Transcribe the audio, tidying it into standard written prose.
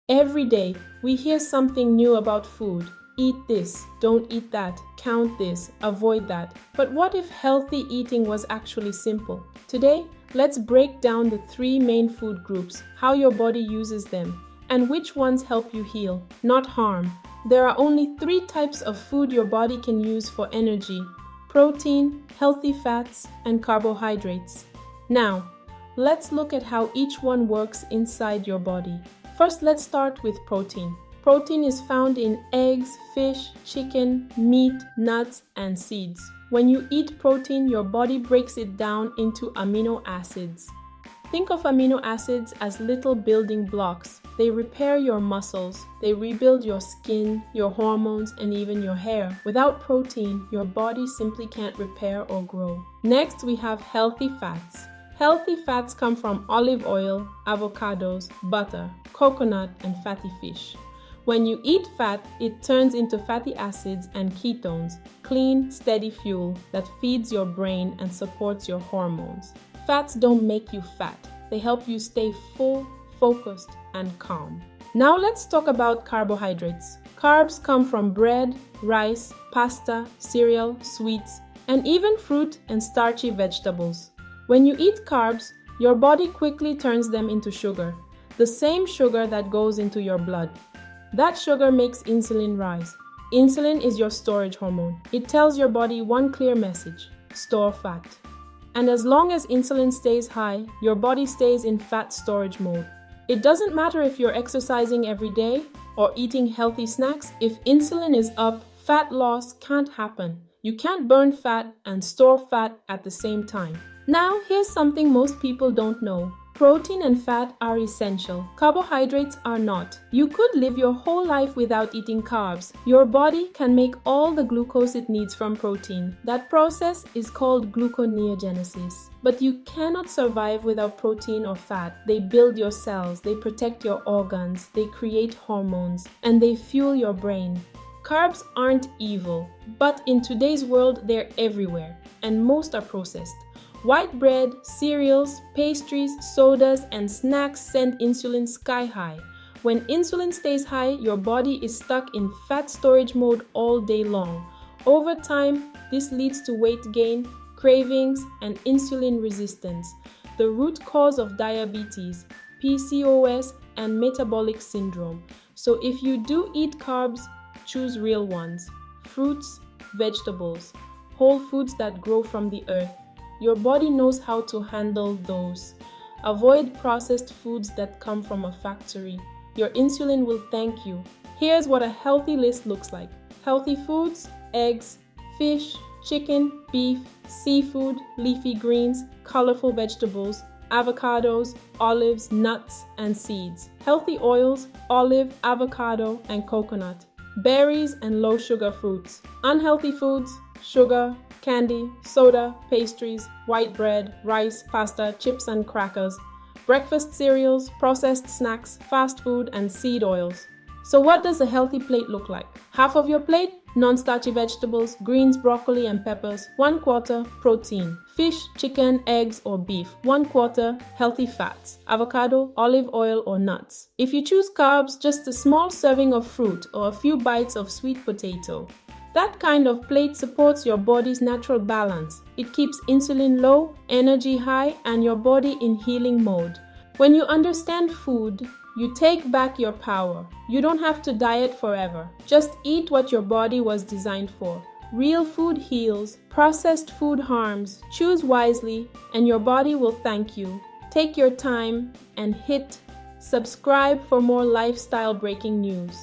Every day, we hear something new about food. Eat this, don't eat that, count this, avoid that. But what if healthy eating was actually simple? Today, let's break down the three main food groups, how your body uses them, and which ones help you heal, not harm. There are only three types of food your body can use for energy: protein, healthy fats, and carbohydrates. Now, let's look at how each one works inside your body. First, let's start with protein. Protein is found in eggs, fish, chicken, meat, nuts, and seeds. When you eat protein, your body breaks it down into amino acids. Think of amino acids as little building blocks. They repair your muscles, they rebuild your skin, your hormones, and even your hair. Without protein, your body simply can't repair or grow. Next, we have healthy fats. Healthy fats come from olive oil, avocados, butter, coconut, and fatty fish. When you eat fat, it turns into fatty acids and ketones, clean, steady fuel that feeds your brain and supports your hormones. Fats don't make you fat. They help you stay full, focused, and calm. Now let's talk about carbohydrates. Carbs come from bread, rice, pasta, cereal, sweets, and even fruit and starchy vegetables. When you eat carbs, your body quickly turns them into sugar, the same sugar that goes into your blood. That sugar makes insulin rise. Insulin is your storage hormone. It tells your body one clear message: store fat. And as long as insulin stays high, your body stays in fat storage mode. It doesn't matter if you're exercising every day or eating healthy snacks. If insulin is up, fat loss can't happen. You can't burn fat and store fat at the same time. Now, here's something most people don't know. Protein and fat are essential. Carbohydrates are not. You could live your whole life without eating carbs. Your body can make all the glucose it needs from protein. That process is called gluconeogenesis. But you cannot survive without protein or fat. They build your cells, they protect your organs, they create hormones, and they fuel your brain. Carbs aren't evil, but in today's world, they're everywhere, and most are processed. White bread, cereals, pastries, sodas, and snacks send insulin sky high. When insulin stays high, your body is stuck in fat storage mode all day long. Over time, this leads to weight gain, cravings, and insulin resistance, the root cause of diabetes, PCOS, and metabolic syndrome. So if you do eat carbs, choose real ones: fruits, vegetables, whole foods that grow from the earth. Your body knows how to handle those. Avoid processed foods that come from a factory. Your insulin will thank you. Here's what a healthy list looks like. Healthy foods: eggs, fish, chicken, beef, seafood, leafy greens, colorful vegetables, avocados, olives, nuts, and seeds. Healthy oils: olive, avocado, and coconut. Berries and low-sugar fruits. Unhealthy foods: sugar, candy, soda, pastries, white bread, rice, pasta, chips and crackers, breakfast cereals, processed snacks, fast food, and seed oils. So what does a healthy plate look like? Half of your plate: non-starchy vegetables, greens, broccoli, and peppers. 1/4 protein: fish, chicken, eggs, or beef. 1/4 healthy fats: avocado, olive oil, or nuts. If you choose carbs, just a small serving of fruit or a few bites of sweet potato. That kind of plate supports your body's natural balance. It keeps insulin low, energy high, and your body in healing mode. When you understand food, you take back your power. You don't have to diet forever. Just eat what your body was designed for. Real food heals, processed food harms. Choose wisely, and your body will thank you. Take your time and hit subscribe for more lifestyle breaking news.